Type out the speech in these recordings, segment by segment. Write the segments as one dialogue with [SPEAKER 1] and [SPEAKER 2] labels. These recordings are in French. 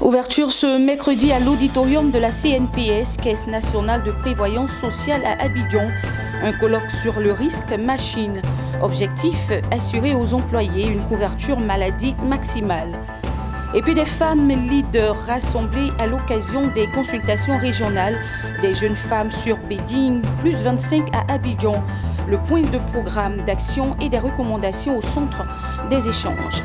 [SPEAKER 1] Ouverture ce mercredi à l'auditorium de la CNPS, Caisse nationale de prévoyance sociale à Abidjan. Un colloque sur le risque machine. Objectif, assurer aux employés une couverture maladie maximale. Et puis des femmes leaders rassemblées à l'occasion des consultations régionales des jeunes femmes sur Beijing, plus 25 à Abidjan. Le point de programme d'action et des recommandations au centre des échanges.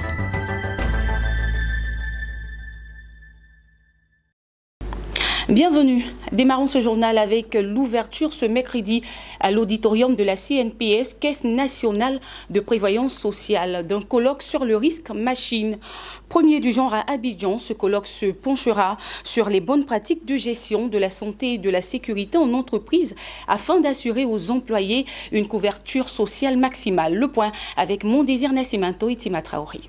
[SPEAKER 1] Bienvenue. Démarrons ce journal avec l'ouverture ce mercredi à l'auditorium de la CNPS, Caisse nationale de prévoyance sociale, d'un colloque sur le risque machine. Premier du genre à Abidjan, ce colloque se penchera sur les bonnes pratiques de gestion de la santé et de la sécurité en entreprise afin d'assurer aux employés une couverture sociale maximale. Le point avec Mondésir Nascimento et Tima Traoré.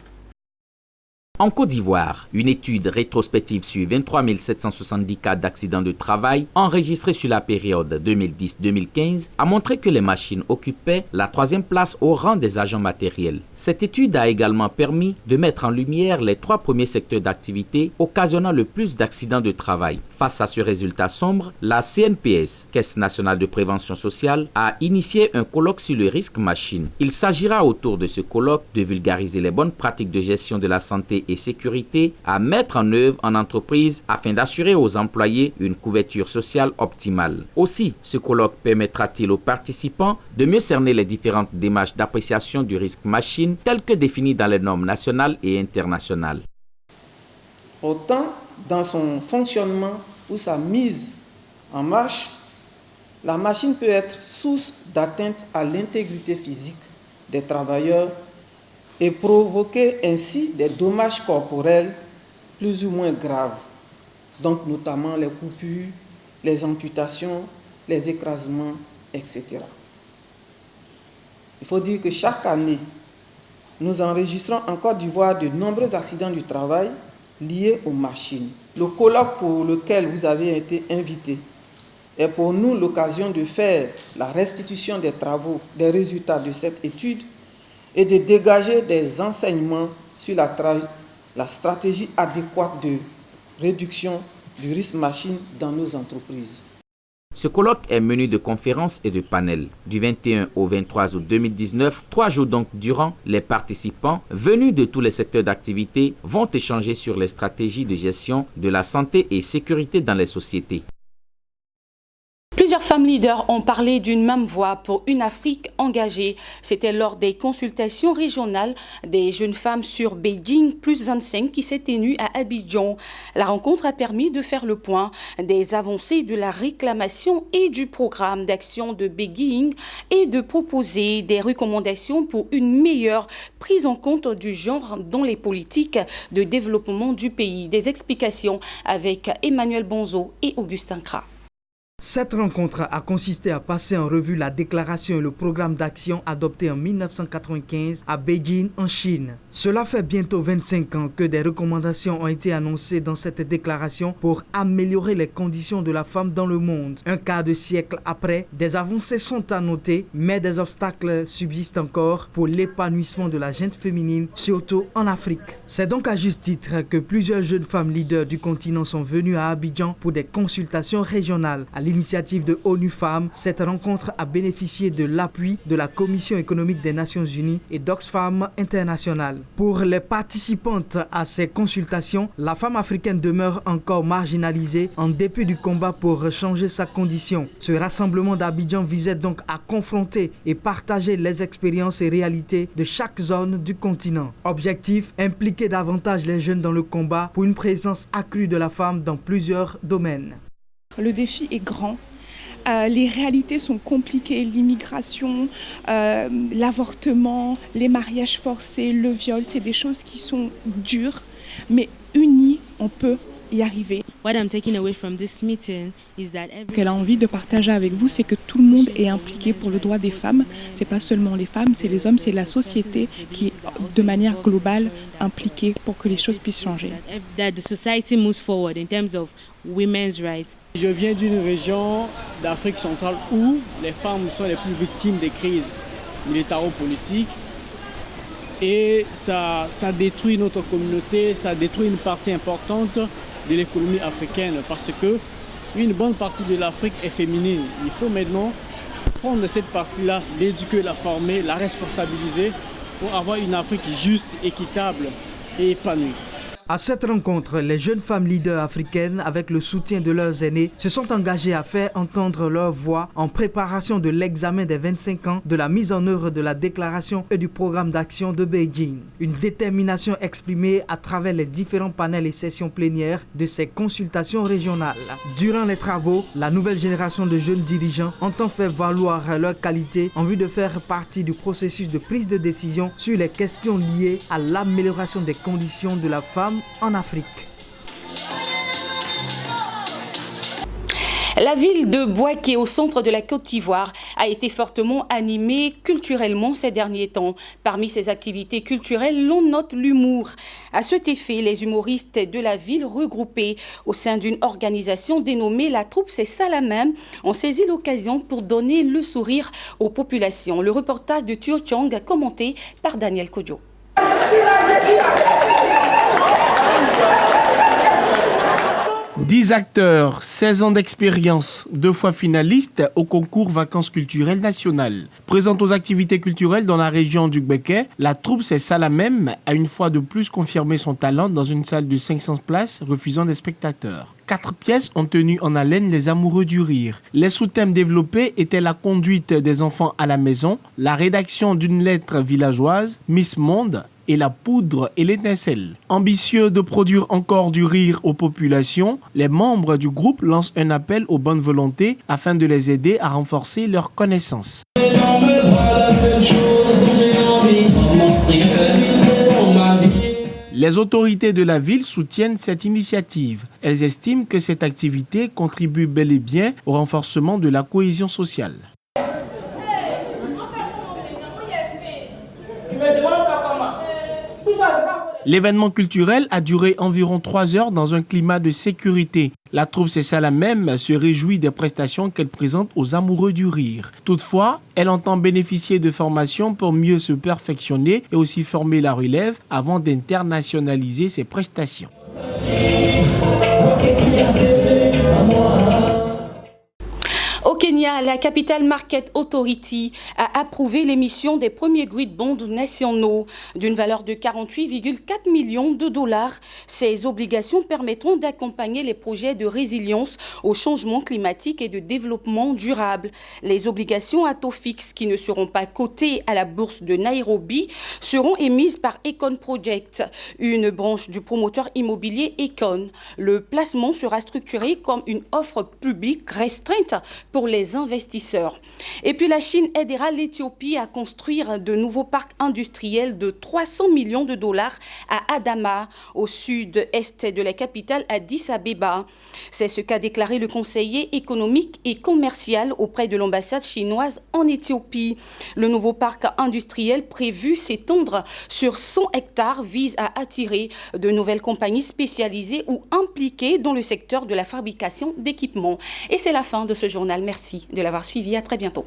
[SPEAKER 2] En Côte d'Ivoire, une étude rétrospective sur 23 770 cas d'accidents de travail enregistrés sur la période 2010-2015 a montré que les machines occupaient la 3e place au rang des agents matériels. Cette étude a également permis de mettre en lumière les 3 premiers secteurs d'activité occasionnant le plus d'accidents de travail. Face à ce résultat sombre, la CNPS, Caisse nationale de prévention sociale, a initié un colloque sur le risque machine. Il s'agira autour de ce colloque de vulgariser les bonnes pratiques de gestion de la santé et sécurité à mettre en œuvre en entreprise afin d'assurer aux employés une couverture sociale optimale. Aussi, ce colloque permettra-t-il aux participants de mieux cerner les différentes démarches d'appréciation du risque machine telles que définies dans les normes nationales et internationales.
[SPEAKER 3] Autant dans son fonctionnement ou sa mise en marche, la machine peut être source d'atteinte à l'intégrité physique des travailleurs et provoquer ainsi des dommages corporels plus ou moins graves, donc notamment les coupures, les amputations, les écrasements, etc. Il faut dire que chaque année, nous enregistrons en Côte d'Ivoire de nombreux accidents du travail liés aux machines. Le colloque pour lequel vous avez été invité est pour nous l'occasion de faire la restitution des travaux, des résultats de cette étude et de dégager des enseignements sur la stratégie adéquate de réduction du risque machine dans nos entreprises.
[SPEAKER 2] Ce colloque est menu de conférences et de panels. Du 21 au 23 août 2019, 3 jours donc durant, les participants, venus de tous les secteurs d'activité, vont échanger sur les stratégies de gestion de la santé et sécurité dans les sociétés.
[SPEAKER 1] Plusieurs femmes leaders ont parlé d'une même voix pour une Afrique engagée. C'était lors des consultations régionales des jeunes femmes sur Beijing, plus 25, qui s'est tenue à Abidjan. La rencontre a permis de faire le point des avancées de la réclamation et du programme d'action de Beijing et de proposer des recommandations pour une meilleure prise en compte du genre dans les politiques de développement du pays. Des explications avec Emmanuel Bonzo et Augustin Kra.
[SPEAKER 4] Cette rencontre a consisté à passer en revue la déclaration et le programme d'action adopté en 1995 à Beijing, en Chine. Cela fait bientôt 25 ans que des recommandations ont été annoncées dans cette déclaration pour améliorer les conditions de la femme dans le monde. Un quart de siècle après, des avancées sont à noter, mais des obstacles subsistent encore pour l'épanouissement de la gente féminine, surtout en Afrique. C'est donc à juste titre que plusieurs jeunes femmes leaders du continent sont venues à Abidjan pour des consultations régionales. À l'initiative de ONU Femmes, cette rencontre a bénéficié de l'appui de la Commission économique des Nations Unies et d'Oxfam International. Pour les participantes à ces consultations, la femme africaine demeure encore marginalisée en dépit du combat pour changer sa condition. Ce rassemblement d'Abidjan visait donc à confronter et partager les expériences et réalités de chaque zone du continent. Objectif, impliquer davantage les jeunes dans le combat pour une présence accrue de la femme dans plusieurs domaines.
[SPEAKER 5] Le défi est grand. Les réalités sont compliquées, l'immigration, l'avortement, les mariages forcés, le viol, c'est des choses qui sont dures, mais unis, on peut y arriver. Qu'elle a envie de partager avec vous, c'est que tout le monde est impliqué pour le droit des femmes. C'est pas seulement les femmes, c'est les hommes, c'est la société qui est de manière globale impliquée pour que les choses puissent changer.
[SPEAKER 6] Je viens d'une région d'Afrique centrale où les femmes sont les plus victimes des crises militaro-politiques et ça détruit notre communauté, ça détruit une partie importante de l'économie africaine parce que une bonne partie de l'Afrique est féminine. Il faut maintenant prendre cette partie-là, l'éduquer, la former, la responsabiliser pour avoir une Afrique juste, équitable et épanouie.
[SPEAKER 4] À cette rencontre, les jeunes femmes leaders africaines, avec le soutien de leurs aînés, se sont engagées à faire entendre leur voix en préparation de l'examen des 25 ans de la mise en œuvre de la déclaration et du programme d'action de Beijing. Une détermination exprimée à travers les différents panels et sessions plénières de ces consultations régionales. Durant les travaux, la nouvelle génération de jeunes dirigeants entend faire valoir leurs qualités en vue de faire partie du processus de prise de décision sur les questions liées à l'amélioration des conditions de la femme en Afrique.
[SPEAKER 1] La ville de Bouaké, au centre de la Côte d'Ivoire, a été fortement animée culturellement ces derniers temps. Parmi ses activités culturelles, l'on note l'humour. À cet effet, les humoristes de la ville, regroupés au sein d'une organisation dénommée La Troupe C'est Salamem, ont saisi l'occasion pour donner le sourire aux populations. Le reportage de Tuo Chang, commenté par Daniel Kodjo.
[SPEAKER 7] 10 acteurs, 16 ans d'expérience, 2 fois finalistes au concours Vacances culturelles nationales. Présente aux activités culturelles dans la région du Béquet, la troupe C'est Salamem a une fois de plus confirmé son talent dans une salle de 500 places, refusant des spectateurs. 4 pièces ont tenu en haleine les amoureux du rire. Les sous-thèmes développés étaient la conduite des enfants à la maison, la rédaction d'une lettre villageoise, Miss Monde, et la poudre et l'étincelle. Ambitieux de produire encore du rire aux populations, les membres du groupe lancent un appel aux bonnes volontés afin de les aider à renforcer leurs connaissances. Les autorités de la ville soutiennent cette initiative. Elles estiment que cette activité contribue bel et bien au renforcement de la cohésion sociale. L'événement culturel a duré environ 3 heures dans un climat de sécurité. La troupe C'est Salamem se réjouit des prestations qu'elle présente aux amoureux du rire. Toutefois, elle entend bénéficier de formations pour mieux se perfectionner et aussi former la relève avant d'internationaliser ses prestations.
[SPEAKER 1] Au Kenya, la Capital Market Authority a approuvé l'émission des premiers Great Bonds nationaux d'une valeur de 48,4 millions de dollars. Ces obligations permettront d'accompagner les projets de résilience au changement climatique et de développement durable. Les obligations à taux fixe qui ne seront pas cotées à la bourse de Nairobi seront émises par Econ Project, une branche du promoteur immobilier Econ. Le placement sera structuré comme une offre publique restreinte pour les investisseurs. Et puis la Chine aidera l'Éthiopie à construire de nouveaux parcs industriels de 300 millions de dollars à Adama, au sud-est de la capitale Addis Abeba. C'est ce qu'a déclaré le conseiller économique et commercial auprès de l'ambassade chinoise en Éthiopie. Le nouveau parc industriel prévu s'étendre sur 100 hectares vise à attirer de nouvelles compagnies spécialisées ou impliquées dans le secteur de la fabrication d'équipements. Et c'est la fin de ce journal. Merci de l'avoir suivi. À très bientôt.